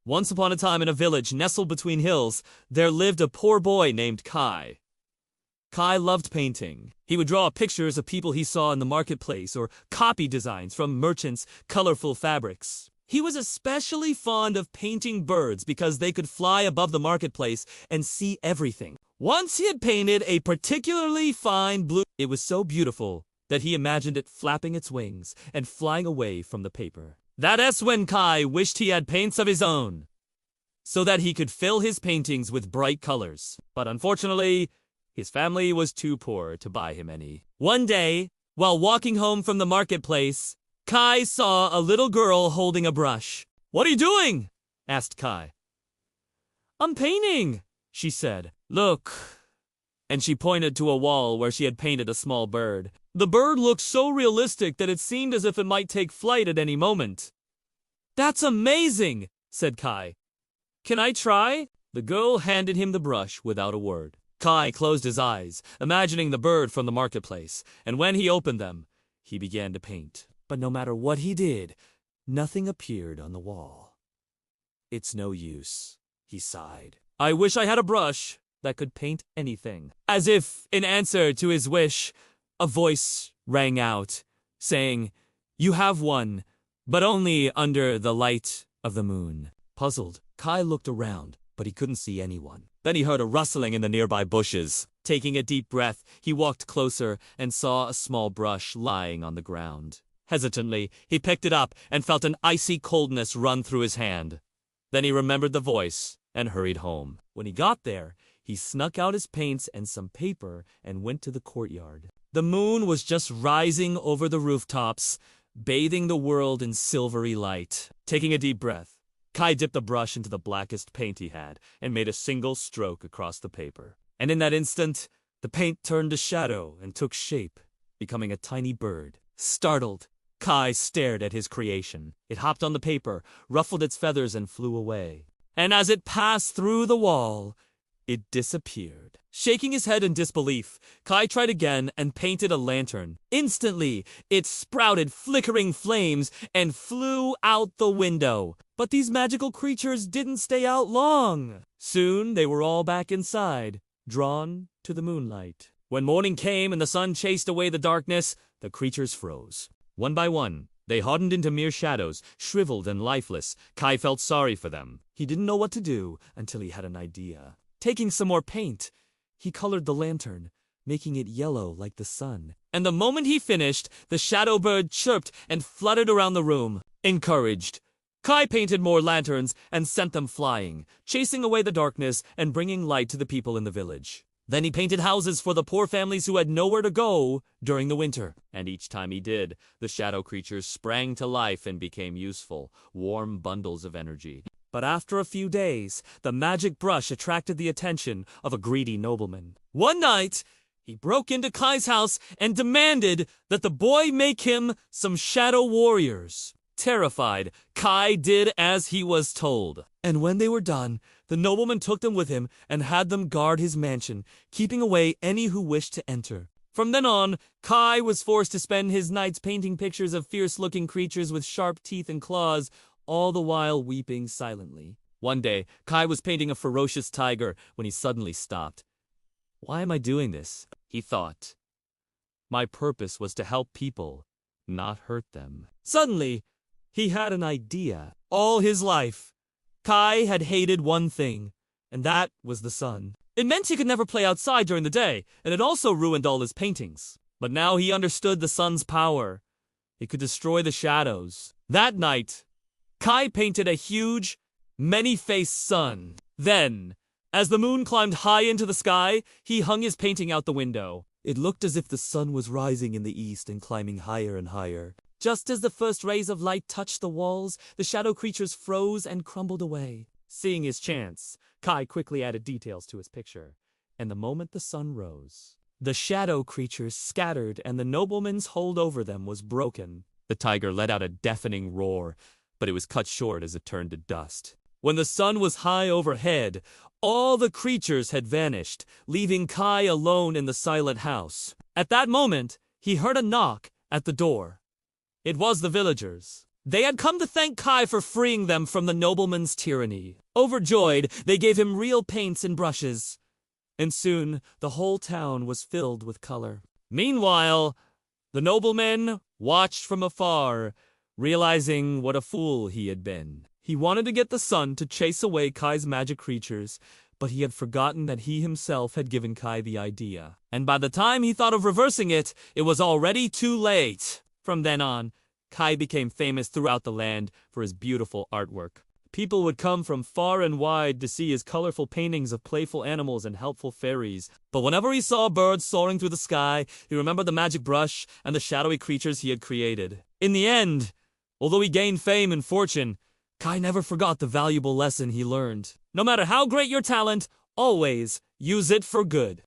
Once upon a time in a village nestled between hills, there lived a poor boy named Kai. Kai loved painting. He would draw pictures of people he saw in the marketplace or copy designs from merchants' colorful fabrics. He was especially fond of painting birds because they could fly above the marketplace and see everything. Once he had painted a particularly fine blue. It was so beautiful that he imagined it flapping its wings and flying away from the paper. That's when Kai wished he had paints of his own, so that he could fill his paintings with bright colors. But unfortunately, his family was too poor to buy him any. One day, while walking home from the marketplace, Kai saw a little girl holding a brush. "What are you doing?" asked Kai. "I'm painting," she said. "Look." And she pointed to a wall where she had painted a small bird. The bird looked so realistic that it seemed as if it might take flight at any moment. "That's amazing," said Kai. "Can I try?" The girl handed him the brush without a word. Kai closed his eyes, imagining the bird from the marketplace, and when he opened them, he began to paint. But no matter what he did, nothing appeared on the wall. "It's no use," he sighed. "I wish I had a brush that could paint anything." As if in answer to his wish, a voice rang out, saying, "You have one, but only under the light of the moon." Puzzled, Kai looked around, but he couldn't see anyone. Then he heard a rustling in the nearby bushes. Taking a deep breath, he walked closer and saw a small brush lying on the ground. Hesitantly, he picked it up and felt an icy coldness run through his hand. Then he remembered the voice and hurried home. When he got there, he snuck out his paints and some paper and went to the courtyard. The moon was just rising over the rooftops, bathing the world in silvery light. Taking a deep breath, Kai dipped the brush into the blackest paint he had and made a single stroke across the paper. And in that instant, the paint turned to shadow and took shape, becoming a tiny bird. Startled, Kai stared at his creation. It hopped on the paper, ruffled its feathers, and flew away. And as it passed through the wall, it disappeared. Shaking his head in disbelief, Kai tried again and painted a lantern. Instantly, it sprouted flickering flames and flew out the window. But these magical creatures didn't stay out long. Soon, they were all back inside, drawn to the moonlight. When morning came and the sun chased away the darkness, the creatures froze. One by one, they hardened into mere shadows, shriveled and lifeless. Kai felt sorry for them. He didn't know what to do until he had an idea. Taking some more paint, he colored the lantern, making it yellow like the sun. And the moment he finished, the shadow bird chirped and fluttered around the room. Encouraged, Kai painted more lanterns and sent them flying, chasing away the darkness and bringing light to the people in the village. Then he painted houses for the poor families who had nowhere to go during the winter. And each time he did, the shadow creatures sprang to life and became useful, warm bundles of energy. But after a few days, the magic brush attracted the attention of a greedy nobleman. One night, he broke into Kai's house and demanded that the boy make him some shadow warriors. Terrified, Kai did as he was told. And when they were done, the nobleman took them with him and had them guard his mansion, keeping away any who wished to enter. From then on, Kai was forced to spend his nights painting pictures of fierce-looking creatures with sharp teeth and claws, all the while weeping silently. One day, Kai was painting a ferocious tiger when he suddenly stopped. "Why am I doing this?" he thought. "My purpose was to help people, not hurt them." Suddenly, he had an idea. All his life, Kai had hated one thing, and that was the sun. It meant he could never play outside during the day, and it also ruined all his paintings. But now he understood the sun's power. It could destroy the shadows. That night, Kai painted a huge, many-faced sun. Then, as the moon climbed high into the sky, he hung his painting out the window. It looked as if the sun was rising in the east and climbing higher and higher. Just as the first rays of light touched the walls, the shadow creatures froze and crumbled away. Seeing his chance, Kai quickly added details to his picture. And the moment the sun rose, the shadow creatures scattered and the nobleman's hold over them was broken. The tiger let out a deafening roar, but it was cut short as it turned to dust. When the sun was high overhead, all the creatures had vanished, leaving Kai alone in the silent house. At that moment, he heard a knock at the door. It was the villagers. They had come to thank Kai for freeing them from the nobleman's tyranny. Overjoyed, they gave him real paints and brushes. And soon the whole town was filled with color. Meanwhile, the nobleman watched from afar, realizing what a fool he had been. He wanted to get the sun to chase away Kai's magic creatures, but he had forgotten that he himself had given Kai the idea. And by the time he thought of reversing it, it was already too late. From then on, Kai became famous throughout the land for his beautiful artwork. People would come from far and wide to see his colorful paintings of playful animals and helpful fairies. But whenever he saw birds soaring through the sky, he remembered the magic brush and the shadowy creatures he had created. In the end, although he gained fame and fortune, Kai never forgot the valuable lesson he learned. No matter how great your talent, always use it for good.